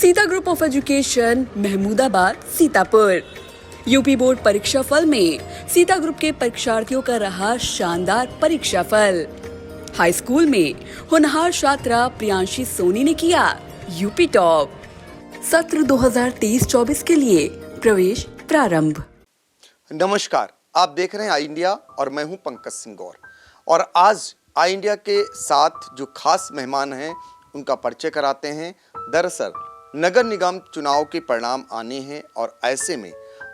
Sita group of education, Mahmudabad, Sitapur. UP board परीक्षा फल में सीता ग्रुप के परीक्षार्थियों का रहा शानदार परीक्षा फल। हाई स्कूल में होनहार छात्रा प्रियांशी सोनी ने किया यूपी टॉप। सत्र 2023-24 के लिए प्रवेश प्रारंभ। नमस्कार, आप देख रहे हैं आई इंडिया और मैं हूं पंकज सिंह गौर। और आज आई इंडिया के साथ जो खास मेहमान हैं उनका परिचय कराते हैं। दरअसल नगर निगम चुनाव के परिणाम आने हैं और ऐसे में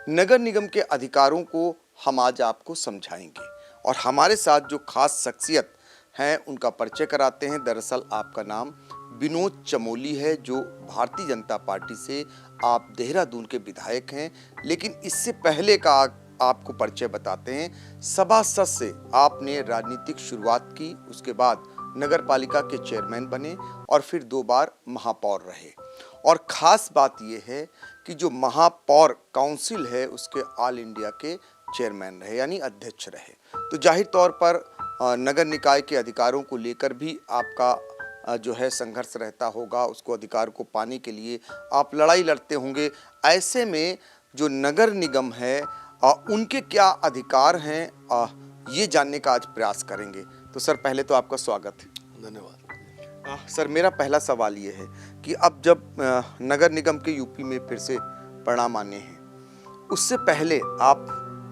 नगर निगम के अधिकारों को हम आज आपको समझाएंगे और हमारे साथ जो खास शख्सियत हैं उनका परिचय कराते हैं। दरअसल आपका नाम विनोद चमोली है, जो भारतीय जनता पार्टी से आप देहरादून के विधायक हैं। लेकिन इससे पहले का आपको परिचय बताते हैं। सभासद से आपने राजनीतिक शुरुआत की, उसके बाद नगर पालिका के चेयरमैन बने और फिर 2 बार महापौर रहे। और ख़ास बात यह है कि जो महापौर काउंसिल है उसके ऑल इंडिया के चेयरमैन रहे, यानी अध्यक्ष रहे। तो जाहिर तौर पर नगर निकाय के अधिकारों को लेकर भी आपका जो है संघर्ष रहता होगा, उसको अधिकार को पाने के लिए आप लड़ाई लड़ते होंगे। ऐसे में जो नगर निगम है उनके क्या अधिकार हैं, ये जानने का आज प्रयास करेंगे। तो सर, पहले तो आपका स्वागत है। धन्यवाद। सर, मेरा पहला सवाल ये है कि अब जब नगर निगम के यूपी में फिर से परिणाम आने हैं, उससे पहले आप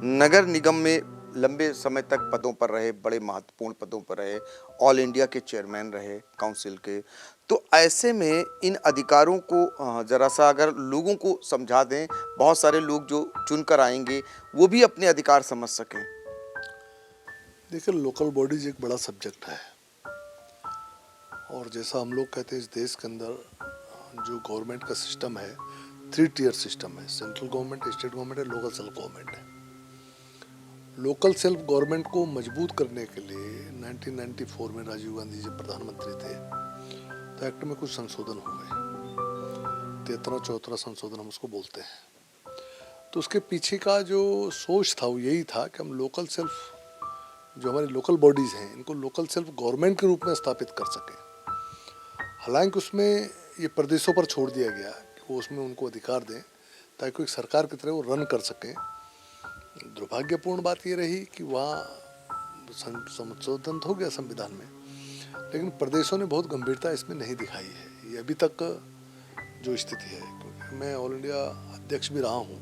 नगर निगम में लंबे समय तक पदों पर रहे, बड़े महत्वपूर्ण पदों पर रहे, ऑल इंडिया के चेयरमैन रहे काउंसिल के। तो ऐसे में इन अधिकारों को ज़रा सा अगर लोगों को समझा दें, बहुत सारे लोग जो चुनकर आएंगे वो भी अपने अधिकार समझ सकें। देखिए, लोकल बॉडीज एक बड़ा सब्जेक्ट है और जैसा हम लोग कहते हैं इस देश के अंदर जो गवर्नमेंट का सिस्टम है 3 टियर सिस्टम है। सेंट्रल गवर्नमेंट, स्टेट गवर्नमेंट है, लोकल सेल्फ गवर्नमेंट है। लोकल सेल्फ गवर्नमेंट को मजबूत करने के लिए 1994 में राजीव गांधी जी प्रधानमंत्री थे तो एक्ट में कुछ संशोधन हुए, 13-14 संशोधन हम उसको बोलते हैं। तो उसके पीछे का जो सोच था वो यही था कि हम लोकल सेल्फ, जो हमारी लोकल बॉडीज़ हैं, इनको लोकल सेल्फ गवर्नमेंट के रूप में स्थापित कर सकें। हालांकि उसमें ये प्रदेशों पर छोड़ दिया गया कि वो उसमें उनको अधिकार दें ताकि एक सरकार की तरह वो रन कर सकें। दुर्भाग्यपूर्ण बात ये रही कि वहाँ संशोधन हो गया संविधान में, लेकिन प्रदेशों ने बहुत गंभीरता इसमें नहीं दिखाई है। ये अभी तक जो स्थिति है, क्योंकि मैं ऑल इंडिया अध्यक्ष भी रहा हूँ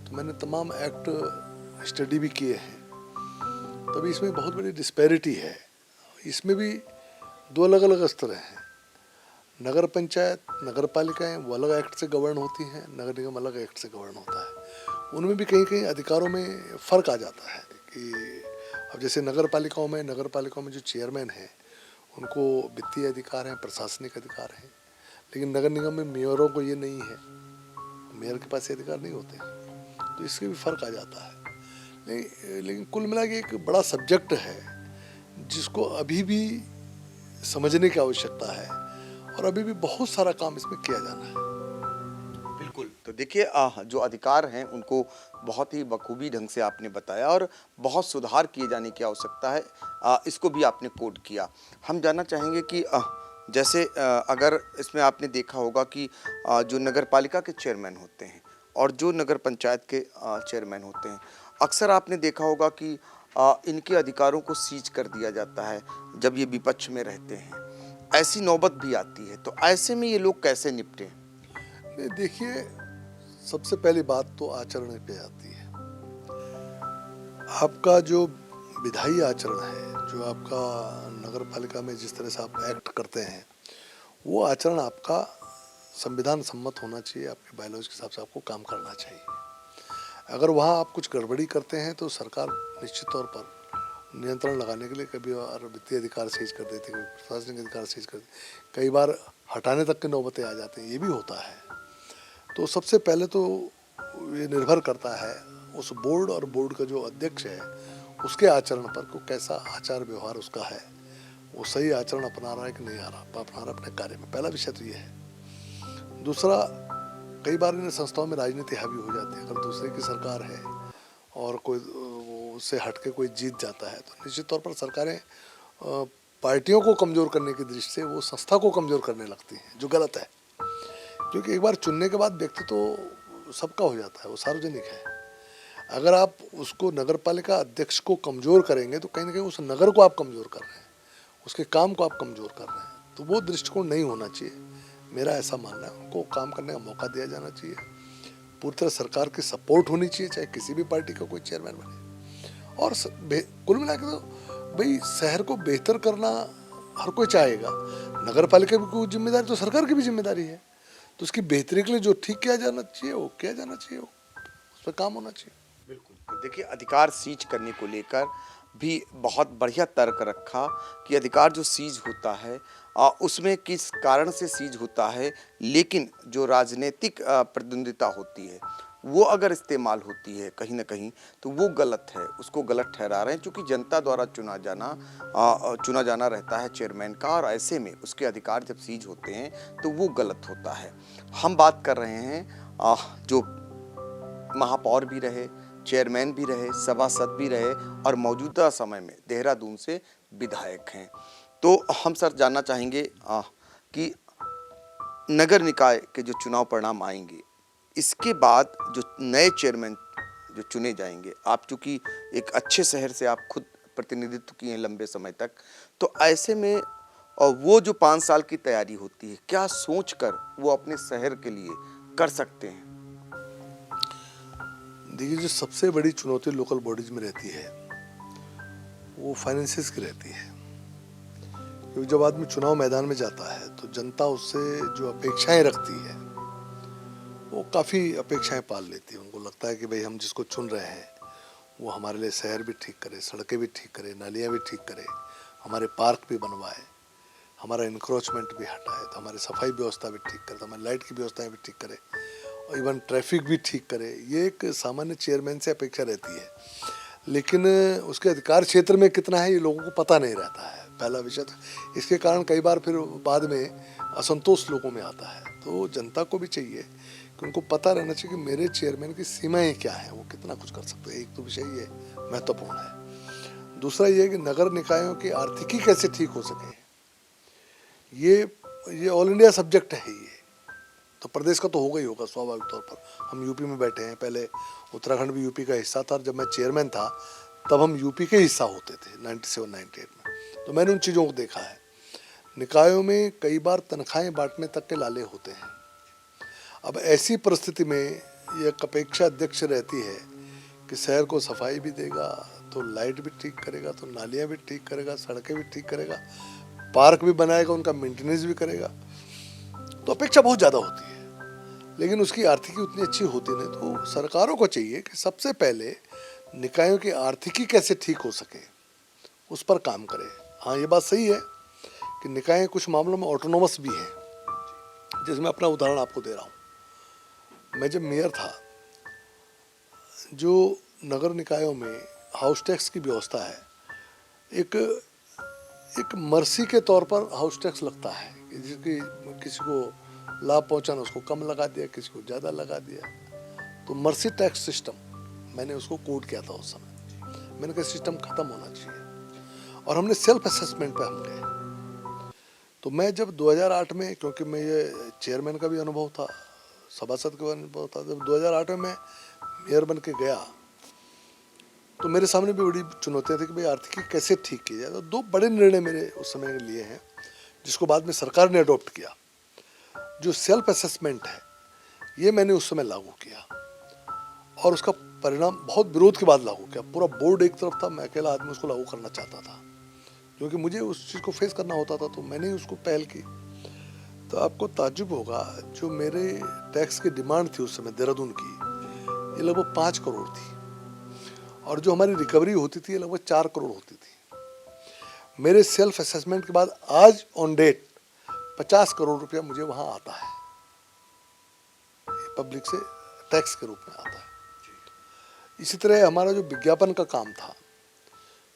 तो मैंने तमाम एक्ट स्टडी भी किए हैं, तभी इसमें बहुत बड़ी डिस्पैरिटी है। इसमें भी 2 अलग अलग स्तर हैं। नगर पंचायत, नगर पालिकाएँ वो अलग एक्ट से गवर्न होती हैं, नगर निगम अलग एक्ट से गवर्न होता है। उनमें भी कहीं कहीं अधिकारों में फ़र्क आ जाता है कि अब जैसे नगर पालिकाओं में जो चेयरमैन हैं उनको वित्तीय अधिकार हैं, प्रशासनिक अधिकार हैं, लेकिन नगर निगम में मेयरों को ये नहीं है, मेयर के पास ये अधिकार नहीं होते, तो इसके भी फ़र्क आ जाता है। लेकिन कुल मिला के एक बड़ा सब्जेक्ट है जिसको अभी भी समझने की आवश्यकता है और अभी भी बहुत सारा काम इसमें किया जाना है। बिल्कुल। तो देखिए, जो अधिकार हैं उनको बहुत ही बखूबी ढंग से आपने बताया और बहुत सुधार किए जाने की आवश्यकता है, इसको भी आपने कोट किया। हम जानना चाहेंगे कि जैसे अगर इसमें आपने देखा होगा कि जो नगर पालिका के चेयरमैन होते हैं और जो नगर पंचायत के चेयरमैन होते हैं, अक्सर आपने देखा होगा कि इनके अधिकारों को सीज कर दिया जाता है जब ये विपक्ष में रहते हैं। ऐसी नौबत भी आती है, तो ऐसे में ये लोग कैसे निपटें? देखिए, सबसे पहली बात तो आचरण पे आती है। आपका जो विधायी आचरण है, जो आपका नगर पालिका में जिस तरह से आप एक्ट करते हैं, वो आचरण आपका संविधान सम्मत होना चाहिए। आपके बायलॉज के हिसाब से आपको काम करना चाहिए। अगर वहाँ आप कुछ गड़बड़ी करते हैं तो सरकार निश्चित तौर पर नियंत्रण लगाने के लिए कभी और वित्तीय अधिकार सीज कर देती है, कभी प्रशासनिक अधिकार सीज कर देती, कई बार हटाने तक की नौबतें आ जाती हैं, ये भी होता है। तो सबसे पहले तो ये निर्भर करता है उस बोर्ड और बोर्ड का जो अध्यक्ष है उसके आचरण पर को कैसा आचार व्यवहार उसका है, वो सही आचरण अपना रहा है कि नहीं अपना रहा अपने कार्य में। पहला विषय तो ये है। दूसरा, कई बार इन संस्थाओं में राजनीति हावी हो जाती है। अगर दूसरे की सरकार है और कोई उससे हट के कोई जीत जाता है तो निश्चित तौर पर सरकारें पार्टियों को कमज़ोर करने की दृष्टि से वो संस्था को कमज़ोर करने लगती हैं, जो गलत है। क्योंकि एक बार चुनने के बाद व्यक्ति तो सबका हो जाता है, वो सार्वजनिक है। अगर आप उसको नगर पालिका अध्यक्ष को कमज़ोर करेंगे तो कहीं ना कहीं उस नगर को आप कमज़ोर कर रहे हैं, उसके काम को आप कमज़ोर कर रहे हैं। तो वो दृष्टिकोण नहीं होना चाहिए, मेरा ऐसा मानना है। उनको काम करने का मौका दिया जाना चाहिए, पूरी तरह सरकार की सपोर्ट होनी चाहिए, चाहे किसी भी पार्टी का कोई चेयरमैन बने। और कुल मिला के तो भाई शहर को बेहतर करना हर कोई चाहेगा, नगर पालिका की कोई जिम्मेदारी तो सरकार की भी जिम्मेदारी है। तो उसकी बेहतरी के लिए जो ठीक किया जाना चाहिए वो किया जाना चाहिए, उस पर काम होना चाहिए। बिल्कुल। देखिए, अधिकार सीज करने को लेकर भी बहुत बढ़िया तर्क रखा कि अधिकार जो सीज होता है उसमें किस कारण से सीज होता है, लेकिन जो राजनीतिक प्रतिद्वंदिता होती है वो अगर इस्तेमाल होती है कहीं ना कहीं तो वो गलत है, उसको गलत ठहरा रहे हैं, क्योंकि जनता द्वारा चुना जाना रहता है चेयरमैन का, और ऐसे में उसके अधिकार जब सीज होते हैं तो वो गलत होता है। हम बात कर रहे हैं जो महापौर भी रहे, चेयरमैन भी रहे, सभासद भी रहे और मौजूदा समय में देहरादून से विधायक हैं। तो हम सर जानना चाहेंगे कि नगर निकाय के जो चुनाव परिणाम आएंगे, इसके बाद जो नए चेयरमैन जो चुने जाएंगे, आप चूँकि एक अच्छे शहर से आप खुद प्रतिनिधित्व किए हैं लंबे समय तक, तो ऐसे में वो जो 5 साल की तैयारी होती है, क्या सोचकर वो अपने शहर के लिए कर सकते हैं? देखिए, जो सबसे बड़ी चुनौती लोकल बॉडीज में रहती है वो फाइनेंसिस की रहती है। क्योंकि जब आदमी चुनाव मैदान में जाता है तो जनता उससे जो अपेक्षाएं रखती है वो काफ़ी अपेक्षाएं पाल लेती है। उनको लगता है कि भाई हम जिसको चुन रहे हैं वो हमारे लिए शहर भी ठीक करे, सड़कें भी ठीक करे, नालियाँ भी ठीक करे, हमारे पार्क भी बनवाए, हमारा इंक्रोचमेंट भी हटाए, तो हमारी सफाई व्यवस्था भी ठीक करे, तो हमारी लाइट की व्यवस्थाएं भी ठीक करे और इवन ट्रैफिक भी ठीक करे। ये एक सामान्य चेयरमैन से अपेक्षा रहती है, लेकिन उसके अधिकार क्षेत्र में कितना है ये लोगों को पता नहीं रहता है, पहला विषय। तो इसके कारण कई बार फिर बाद में असंतोष लोगों में आता है। तो जनता को भी चाहिए कि उनको पता रहना चाहिए कि मेरे चेयरमैन की सीमाएं क्या हैं, वो कितना कुछ कर सकते हैं। एक तो विषय ये महत्वपूर्ण है। दूसरा ये कि नगर निकायों की आर्थिकी कैसे ठीक हो सके, ये ऑल इंडिया सब्जेक्ट है। ये तो प्रदेश का तो होगा ही होगा स्वाभाविक तौर पर। हम यूपी में बैठे हैं, पहले उत्तराखंड भी यूपी का हिस्सा था। जब मैं चेयरमैन था तब हम यूपी के हिस्सा होते थे 97-98 में, तो मैंने उन चीज़ों को देखा है। निकायों में कई बार तनख्वाहें बांटने तक के लाले होते हैं। अब ऐसी परिस्थिति में ये एक अपेक्षा अध्यक्ष रहती है कि शहर को सफाई भी देगा तो लाइट भी ठीक करेगा, तो नालियाँ भी ठीक करेगा, सड़कें भी ठीक करेगा, पार्क भी बनाएगा, उनका मेंटेनेंस भी करेगा। तो अपेक्षा बहुत ज़्यादा होती है, लेकिन उसकी आर्थिकी उतनी अच्छी होती नहीं। तो सरकारों को चाहिए कि सबसे पहले निकायों की आर्थिकी कैसे ठीक हो सके उस पर काम करे। हाँ, ये बात सही है कि निकाय कुछ मामलों में ऑटोनोमस भी हैं। जिसमें अपना उदाहरण आपको दे रहा हूँ, मैं जब मेयर था, जो नगर निकायों में हाउस टैक्स की व्यवस्था है, एक मर्सी के तौर पर हाउस टैक्स लगता है कि जिसकी किसी को लाभ पहुंचाना उसको कम लगा दिया, किसी को ज़्यादा लगा दिया। तो मर्सी टैक्स सिस्टम मैंने उसको कोड किया था उस समय। मैंने कहा सिस्टम ख़त्म होना चाहिए और हमने सेल्फ असेसमेंट पे हम गए। तो मैं जब 2008 में, क्योंकि मैं ये चेयरमैन का भी अनुभव था, सभासद का अनुभव था, जब 2008 में मैं मेयर बन के गया तो मेरे सामने भी बड़ी चुनौतियाँ थी कि भाई आर्थिकी कैसे ठीक की जाए। तो 2 बड़े निर्णय मेरे उस समय लिए हैं, जिसको बाद में सरकार ने अडॉप्ट किया। जो सेल्फ असेसमेंट है ये मैंने उस समय लागू किया और उसका परिणाम बहुत विरोध के बाद लागू किया। पूरा बोर्ड एक तरफ था, मैं अकेला आदमी उसको लागू करना चाहता था, क्योंकि मुझे उस चीज़ को फेस करना होता था। तो मैंने उसको पहल की। तो आपको ताज्जुब होगा, जो मेरे टैक्स की डिमांड थी उस समय देहरादून की, ये लगभग 5 करोड़ थी और जो हमारी रिकवरी होती थी ये लगभग 4 करोड़ होती थी। मेरे सेल्फ असेसमेंट के बाद आज ऑन डेट 50 करोड़ रुपया मुझे वहाँ आता है, पब्लिक से टैक्स के रूप में आता है। इसी तरह हमारा जो विज्ञापन का काम था,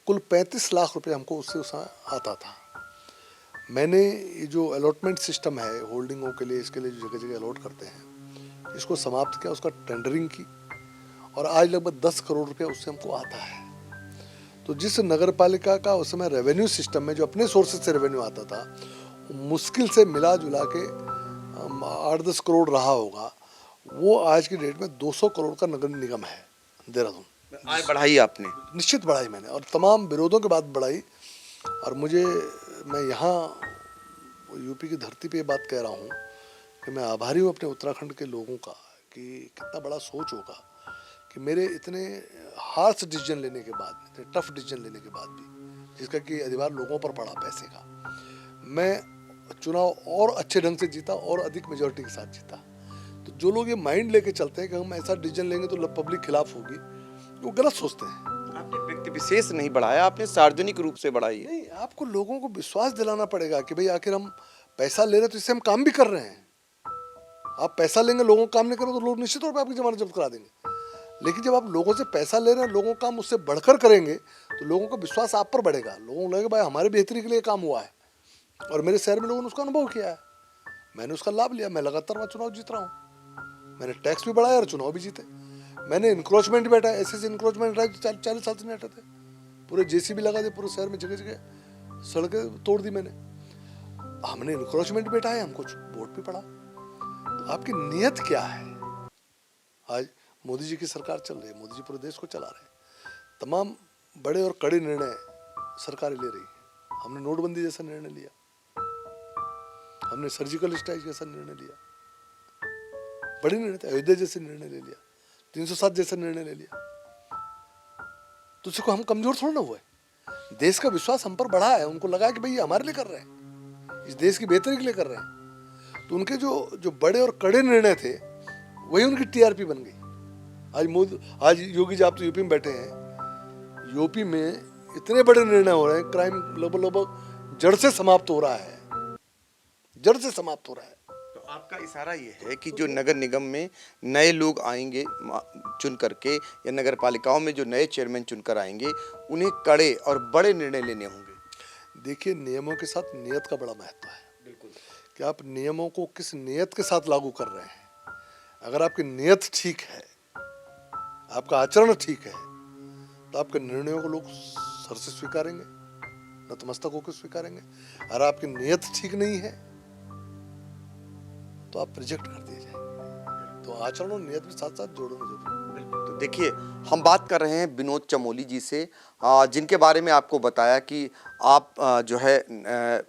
कुल 35 लाख रुपए हमको उससे उस समय आता था। मैंने ये जो अलॉटमेंट सिस्टम है होल्डिंगों के लिए, इसके लिए जो जगह जगह अलॉट करते हैं, इसको समाप्त किया, उसका टेंडरिंग की और आज लगभग 10 करोड़ रुपया उससे हमको आता है। तो जिस नगर पालिका का उस समय रेवेन्यू सिस्टम में जो अपने सोर्सेज से रेवेन्यू आता था, मुश्किल से मिला जुला के 8-10 करोड़ रहा होगा, वो आज की डेट में 200 करोड़ का नगर निगम है देहरादून। आय बढ़ाई आपने। निश्चित बढ़ाई मैंने, और तमाम विरोधों के बाद बढ़ाई। और मैं यहाँ यूपी की धरती पे ये बात कह रहा हूँ कि मैं आभारी हूँ अपने उत्तराखंड के लोगों का कि कितना बड़ा सोच होगा कि मेरे इतने हार्श डिसीजन लेने के बाद, इतने टफ डिसीजन लेने के बाद भी, जिसका कि अधिभार लोगों पर पड़ा पैसे का, मैं चुनाव और अच्छे ढंग से जीता और अधिक मेजोरिटी के साथ जीता। तो जो लोग ये माइंड लेके चलते हैं कि हम ऐसा डिसीजन लेंगे तो पब्लिक खिलाफ होगी, वो गलत सोचते हैं। आपने व्यक्ति विशेष नहीं बढ़ाया, आपने सार्वजनिक रूप से बढ़ाई है। नहीं, आपको लोगों को विश्वास दिलाना पड़ेगा कि भाई आखिर हम पैसा ले रहे हैं तो इससे हम काम भी कर रहे हैं। आप पैसा लेंगे, लोगों को काम नहीं करो तो लोग निश्चित तौर पर आपकी जमानत जब्त करा देंगे। लेकिन जब आप लोगों से पैसा ले रहे हैं, लोगों का काम उससे बढ़कर करेंगे, तो लोगों का विश्वास आप पर बढ़ेगा। लोगों को लगेगा भाई हमारे बेहतरी के लिए काम हुआ है, और मेरे शहर में लोगों ने उसका अनुभव किया है, मैंने उसका लाभ लिया। मैं लगातार वहाँ चुनाव जीत रहा हूँ, मैंने टैक्स भी बढ़ाया और चुनाव भी जीते। मैंने इंक्रोचमेंट भी हटाया, ऐसे इंक्रोचमेंट हटाए जो 40 साल से नहीं हटाते। पूरे JCB लगा दिए, पूरे शहर में जगह जगह सड़कें तोड़ दी मैंने। हमने इंक्रोचमेंट भी हटाया, हमको वोट भी पड़ा। तो आपकी नीयत क्या है? आज मोदी जी की सरकार चल रही है, मोदी जी पूरे देश को चला रहे हैं। तमाम बड़े और कड़े निर्णय सरकार ले रही है। हमने नोटबंदी जैसा निर्णय लिया, हमने सर्जिकल स्ट्राइक जैसा निर्णय लिया, बड़े निर्णय थे। अयोध्या जैसे निर्णय ले लिया, 307 जैसा निर्णय ले लिया। तो उसको हम कमजोर थोड़ा ना हुए। देश का विश्वास हम पर बढ़ा है, उनको लगा कि भाई ये हमारे लिए कर रहे हैं, इस देश की बेहतरी के लिए कर रहे हैं। तो उनके जो बड़े और कड़े निर्णय थे, वही उनकी TRP बन गई। आज योगी जी आप तो यूपी में बैठे हैं, यूपी में इतने बड़े निर्णय हो रहे हैं, क्राइम लगभग जड़ से समाप्त हो रहा है, जड़ से समाप्त हो रहा है। तो आपका इशारा ये है कि जो नगर निगम में नए लोग आएंगे चुन करके, या नगर पालिकाओं में जो नए चेयरमैन चुनकर आएंगे, उन्हें कड़े और बड़े निर्णय लेने होंगे। देखिए, नियमों के साथ नियत का बड़ा महत्व है। बिल्कुल, कि आप नियमों को किस नियत के साथ लागू कर रहे हैं। अगर आपकी नियत ठीक है, आपका आचरण ठीक है, तो आपके निर्णयों को लोग सर से स्वीकारेंगे, नतमस्तक होकर स्वीकारेंगे। अगर आपकी नियत ठीक नहीं है तो आप रिजेक्ट कर दिए जाएंगे। तो आचरण और नियत भी साथ साथ जोड़ना जरूरी है। तो देखिए, हम बात कर रहे हैं विनोद चमोली जी से, जिनके बारे में आपको बताया कि आप जो है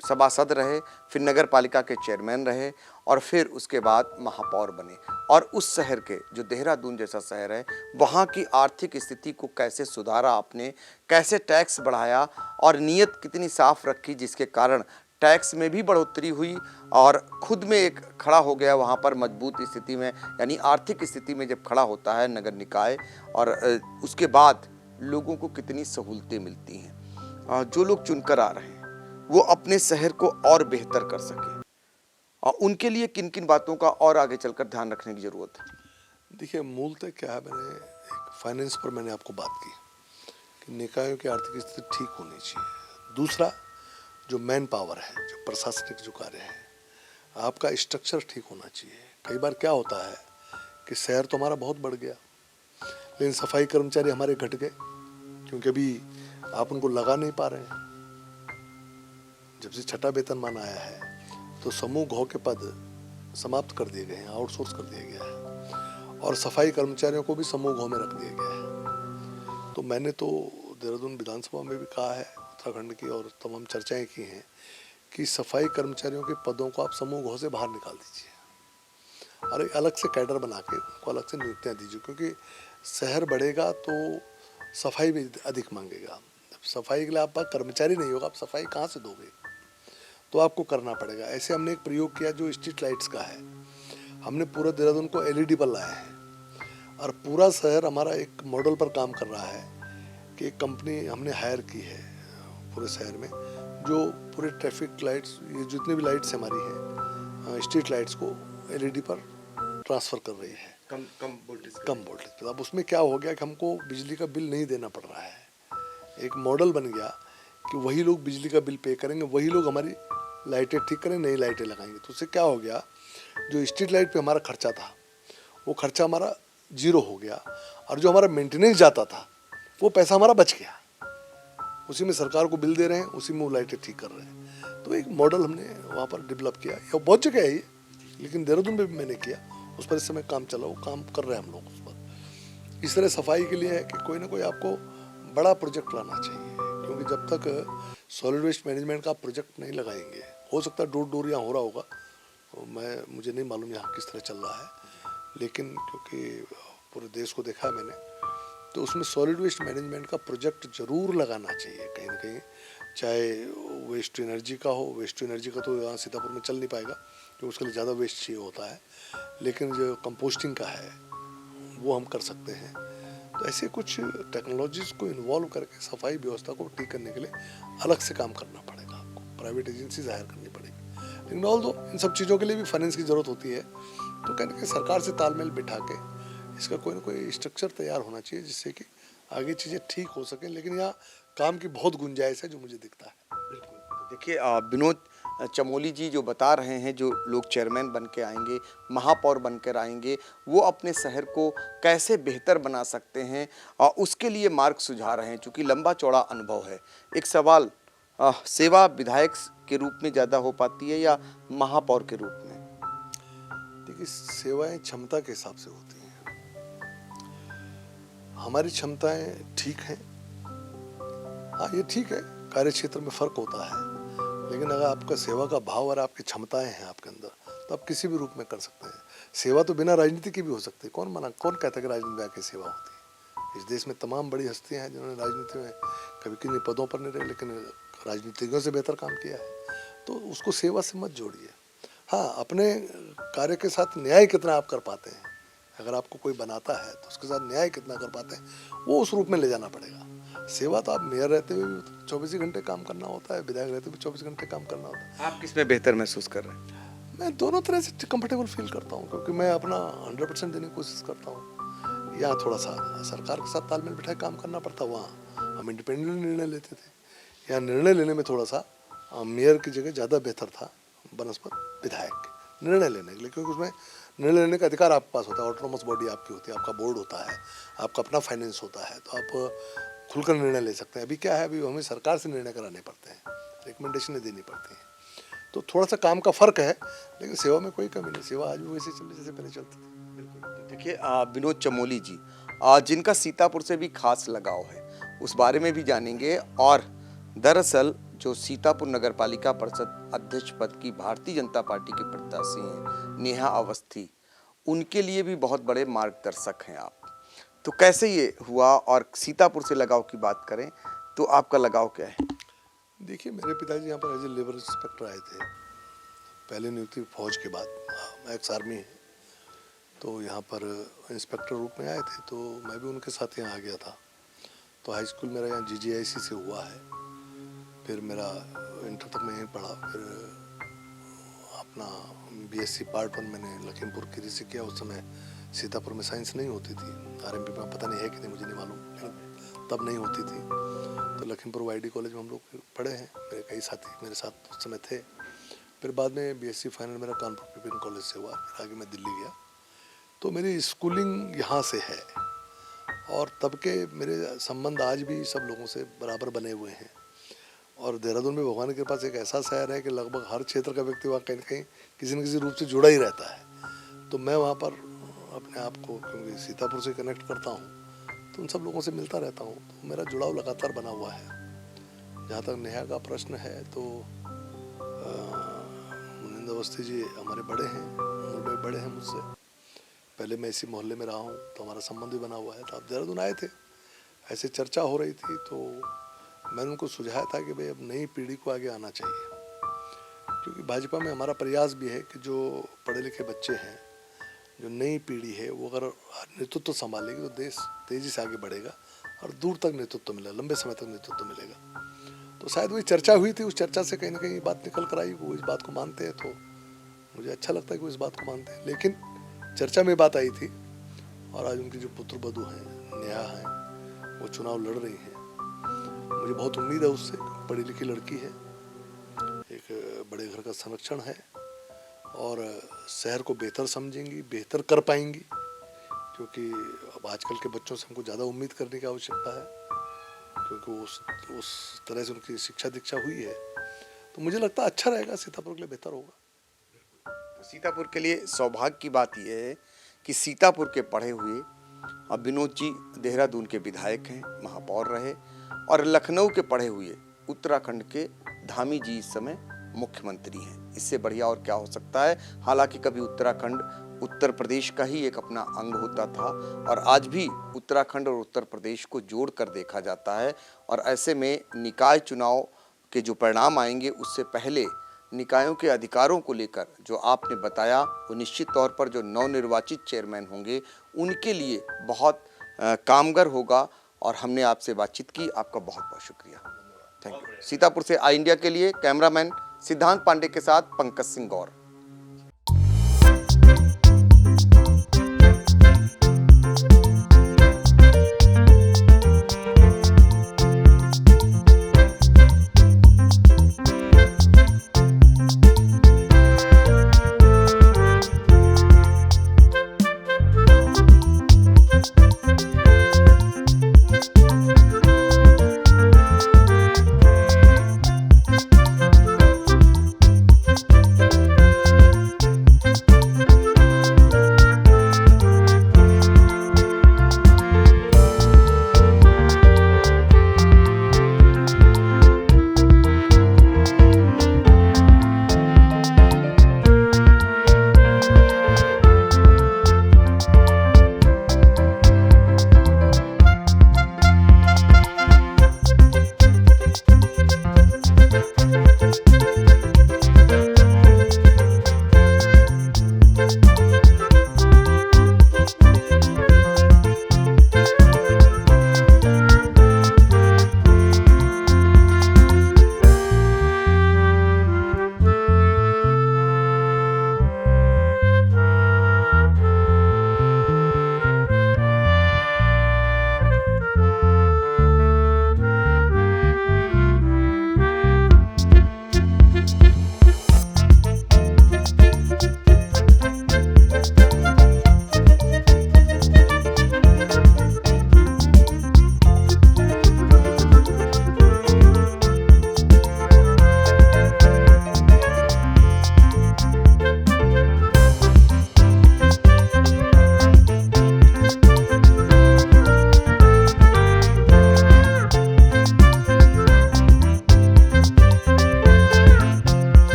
सभासद रहे, फिर नगर पालिका के चेयरमैन रहे, और फिर उसके बाद महापौर बने। और उस शहर के, जो देहरादून जैसा शहर है, वहाँ की आर्थिक स्थिति को कैसे सुधारा आपने, कैसे टैक्स बढ़ाया, और नीयत कितनी साफ रखी जिसके कारण टैक्स में भी बढ़ोतरी हुई, और खुद में एक खड़ा हो गया वहाँ पर मजबूत स्थिति में, यानी आर्थिक स्थिति में जब खड़ा होता है नगर निकाय, और उसके बाद लोगों को कितनी सहूलतें मिलती हैं। जो लोग चुनकर आ रहे हैं वो अपने शहर को और बेहतर कर सकें, और उनके लिए किन किन बातों का और आगे चलकर ध्यान रखने की ज़रूरत है। देखिए, मूलतः क्या है, मैंने एक फाइनेंस पर मैंने आपको बात की कि निकायों की आर्थिक स्थिति ठीक होनी चाहिए। दूसरा, जो मैन पावर है, जो प्रशासनिक जो कार्य है, आपका स्ट्रक्चर ठीक होना चाहिए। कई बार क्या होता है कि शहर तो हमारा बहुत बढ़ गया, लेकिन सफाई कर्मचारी हमारे घट गए, क्योंकि अभी आप उनको लगा नहीं पा रहे हैं। जब से छठा वेतनमान आया है तो समूह घ के पद समाप्त कर दिए गए हैं, आउटसोर्स कर दिया गया है, और सफाई कर्मचारियों को भी समूह घ में रख दिया गया है। तो मैंने तो देहरादून विधानसभा में भी कहा है, उत्तराखंड की और तमाम चर्चाएं की हैं कि सफाई कर्मचारियों के पदों को आप समूह घ से बाहर निकाल दीजिए और एक अलग से कैडर बना के उनको अलग से नियुक्तियाँ दीजिए, क्योंकि शहर बढ़ेगा तो सफाई भी अधिक मांगेगा। सफाई के लिए आप पास कर्मचारी नहीं होगा, आप सफाई कहाँ से दोगे? तो आपको करना पड़ेगा। ऐसे हमने एक प्रयोग किया जो स्ट्रीट लाइट्स का है। हमने पूरा देहरादून को LED पर लाया है, और पूरा शहर हमारा एक मॉडल पर काम कर रहा है कि एक कंपनी हमने हायर की है पूरे शहर में, जो पूरे ट्रैफिक लाइट्स, ये जितने भी लाइट्स हमारी हैं, स्ट्रीट लाइट्स को LED पर ट्रांसफ़र कर रही है, कम वोल्टेज पर। अब उसमें क्या हो गया कि हमको बिजली का बिल नहीं देना पड़ रहा है। एक मॉडल बन गया कि वही लोग बिजली का बिल पे करेंगे, वही लोग हमारी लाइटें ठीक करें, नई लाइटें लगाएंगे। तो उससे क्या हो गया, जो स्ट्रीट लाइट पे हमारा खर्चा था वो खर्चा हमारा 0 हो गया, और जो हमारा मेंटेनेंस जाता था वो पैसा हमारा बच गया। उसी में सरकार को बिल दे रहे हैं, उसी में वो लाइटें ठीक कर रहे हैं। तो एक मॉडल हमने वहाँ पर डेवलप किया, ये बहुत जगह है ये। लेकिन देहरादून में भी मैंने किया, उस पर इस समय काम चला, वो काम कर रहे हैं हम लोग उस पर। इस तरह सफाई के लिए है कि कोई ना कोई आपको बड़ा प्रोजेक्ट लाना चाहिए, क्योंकि जब तक सॉलिड वेस्ट मैनेजमेंट का प्रोजेक्ट नहीं लगाएंगे, हो सकता है डोर डोर यहाँ हो रहा होगा, तो मुझे नहीं मालूम यहाँ किस तरह चल रहा है, लेकिन क्योंकि पूरे देश को देखा है मैंने, तो उसमें सॉलिड वेस्ट मैनेजमेंट का प्रोजेक्ट जरूर लगाना चाहिए कहीं ना कहीं, चाहे वेस्ट टू एनर्जी का हो। वेस्ट टू एनर्जी का तो यहाँ सीतापुर में चल नहीं पाएगा क्योंकि उसके लिए ज़्यादा वेस्ट चाहिए होता है, लेकिन जो कंपोस्टिंग का है वो हम कर सकते हैं। तो ऐसे कुछ टेक्नोलॉजीज़ को इन्वॉल्व करके सफाई व्यवस्था को ठीक करने के लिए अलग से काम करना पड़ेगा, आपको प्राइवेट एजेंसीज हायर करनी पड़ेगी। लेकिन ऑल दो इन सब चीज़ों के लिए भी फाइनेंस की ज़रूरत होती है, तो कहने के सरकार से तालमेल बिठा के इसका कोई ना कोई स्ट्रक्चर तैयार होना चाहिए जिससे कि आगे चीज़ें ठीक हो सकें। लेकिन यहाँ काम की बहुत गुंजाइश है जो मुझे दिखता है। बिल्कुल। तो देखिए विनोद चमोली जी जो बता रहे हैं, जो लोग चेयरमैन बन के आएंगे, महापौर बनकर आएंगे, वो अपने शहर को कैसे बेहतर बना सकते हैं और उसके लिए मार्ग सुझा रहे हैं। चूँकि लंबा चौड़ा अनुभव है, एक सवाल, सेवा विधायक के रूप में ज़्यादा हो पाती है या महापौर के रूप में? देखिए, सेवाएं क्षमता के हिसाब से होती हैं। हमारी क्षमताएं ठीक हैं, हाँ ये ठीक है, कार्य क्षेत्र में फर्क होता है, लेकिन अगर आपका सेवा का भाव और आपकी क्षमताएं हैं आपके अंदर, तो आप किसी भी रूप में कर सकते हैं। सेवा तो बिना राजनीति की भी हो सकती है, कौन कहता है कि राजनीति में आके सेवा होती है। इस देश में तमाम बड़ी हस्तियां हैं जिन्होंने राजनीति में कभी किन्हीं पदों पर नहीं रहे, लेकिन राजनीतिज्ञों से बेहतर काम किया है, तो उसको सेवा से मत जोड़िए। हाँ, अपने कार्य के साथ न्याय कितना आप कर पाते हैं, अगर आपको कोई बनाता है तो उसके साथ न्याय कितना कर पाते हैं, वो उस रूप में ले जाना पड़ेगा। सेवा तो आप मेयर रहते हुए भी 24 घंटे काम करना होता है, विधायक रहते हुए 24 घंटे काम करना होता है। आप किस में बेहतर महसूस कर रहे हैं? मैं दोनों तरह से कंफर्टेबल फील करता हूँ, क्योंकि मैं अपना 100% देने की कोशिश करता हूँ। यहाँ थोड़ा सा सरकार के साथ तालमेल बिठाए काम करना पड़ता, वहाँ हम इंडिपेंडेंट निर्णय लेते थे। यहाँ निर्णय लेने में थोड़ा सा मेयर की जगह ज़्यादा बेहतर था बनस्पत विधायक निर्णय लेने के लिए, क्योंकि उसमें निर्णय लेने का अधिकार आपके पास होता है, ऑटोनोमस बॉडी आपकी होती है, आपका बोर्ड होता है, आपका अपना फाइनेंस होता है, तो आप खुलकर निर्णय ले सकते हैं। अभी क्या है, अभी हमें सरकार से निर्णय कराने पड़ते हैं, रिकमेंडेशनें देनी पड़ती हैं, तो थोड़ा सा काम का फ़र्क है, लेकिन सेवा में कोई कमी नहीं। सेवा आज भी वैसे चल रही जैसे पहले चलती थी। बिल्कुल। देखिए विनोद चमोली जी, जिनका सीतापुर से भी खास लगाव है, उस बारे में भी जानेंगे। और दरअसल जो सीतापुर नगर पालिका परिषद अध्यक्ष पद की भारतीय जनता पार्टी के प्रत्याशी हैं नेहा अवस्थी, उनके लिए भी बहुत बड़े मार्गदर्शक हैं आप। तो कैसे ये हुआ, और सीतापुर से लगाव की बात करें तो आपका लगाव क्या है? देखिए, मेरे पिताजी यहाँ पर एज ए लेबर इंस्पेक्टर आए थे, पहले नियुक्ति फौज के बाद, मैं एक्स आर्मी है, तो यहाँ पर इंस्पेक्टर रूप में आए थे, तो मैं भी उनके साथ यहाँ आ गया था। तो हाई स्कूल मेरा यहाँ GGIC से हुआ है, फिर मेरा इंटर तक मैं यहीं पढ़ा, फिर अपना BSc पार्ट 1 मैंने लखीमपुर खीरी से किया। उस समय सीतापुर में साइंस नहीं होती थी, RMP में पता नहीं है कि नहीं, मुझे नहीं मालूम, लेकिन तब नहीं होती थी। तो लखीमपुर YD कॉलेज में हम लोग पढ़े हैं, मेरे कई साथी मेरे साथ उस समय थे। फिर बाद में BSc फाइनल मेरा कानपुर PPN कॉलेज से हुआ, फिर आगे मैं दिल्ली गया। तो मेरी स्कूलिंग यहाँ से है, और तब के मेरे संबंध आज भी सब लोगों से बराबर बने हुए हैं। और देहरादून में भगवान के पास एक ऐसा शहर है कि लगभग हर क्षेत्र का व्यक्ति वहाँ कहीं न कहीं किसी न किसी रूप से जुड़ा ही रहता है। तो मैं वहाँ पर अपने आप को, क्योंकि सीतापुर से कनेक्ट करता हूँ, तो उन सब लोगों से मिलता रहता हूँ, तो मेरा जुड़ाव लगातार बना हुआ है। जहाँ तक नेहा का प्रश्न है, तो मुनिंद अवस्थी जी हमारे बड़े हैं, उम्र में बड़े हैं मुझसे, पहले मैं इसी मोहल्ले में रहा हूँ, तो हमारा संबंध भी बना हुआ है। तो आप देहरादून आए थे, ऐसे चर्चा हो रही थी, तो मैंने उनको सुझाया था कि भाई अब नई पीढ़ी को आगे आना चाहिए, क्योंकि भाजपा में हमारा प्रयास भी है कि जो पढ़े लिखे बच्चे हैं, जो नई पीढ़ी है, वो अगर नेतृत्व संभालेगी तो देश तेज़ी से आगे बढ़ेगा और दूर तक नेतृत्व मिलेगा, लंबे समय तक नेतृत्व मिलेगा। तो शायद वही चर्चा हुई थी, उस चर्चा से कहीं ना कहीं बात निकल कर आई, वो इस बात को मानते हैं, तो मुझे अच्छा लगता है कि वो इस बात को मानते हैं। लेकिन चर्चा में बात आई थी, और आज उनकी जो पुत्र वधू हैं नेहा हैं, वो चुनाव लड़ रही हैं। मुझे बहुत उम्मीद है उससे, पढ़ी लिखी लड़की है, एक बड़े घर का संरक्षण है, और शहर को बेहतर समझेंगी, बेहतर कर पाएंगी, क्योंकि अब आजकल के बच्चों से हमको ज़्यादा उम्मीद करने की आवश्यकता है, क्योंकि उस तरह से उनकी शिक्षा दीक्षा हुई है। तो मुझे लगता है अच्छा रहेगा, सीतापुर के लिए बेहतर होगा। सीतापुर के लिए सौभाग्य की बात यह है कि सीतापुर के पढ़े हुए अब विनोद जी देहरादून के विधायक हैं, महापौर रहे, और लखनऊ के पढ़े हुए उत्तराखंड के धामी जी इस समय मुख्यमंत्री हैं। इससे बढ़िया और क्या हो सकता है। हालांकि कभी उत्तराखंड उत्तर प्रदेश का ही एक अपना अंग होता था और आज भी उत्तराखंड और उत्तर प्रदेश को जोड़ कर देखा जाता है। और ऐसे में निकाय चुनाव के जो परिणाम आएंगे उससे पहले निकायों के अधिकारों को लेकर जो आपने बताया वो निश्चित तौर पर जो नवनिर्वाचित चेयरमैन होंगे उनके लिए बहुत कामगर होगा। और हमने आपसे बातचीत की, आपका बहुत बहुत शुक्रिया, थैंक यू। सीतापुर से आई इंडिया के लिए कैमरामैन सिद्धांत पांडे के साथ पंकज सिंह गौर।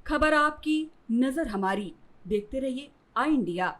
खबर आपकी, नजर हमारी। देखते रहिए आई इंडिया।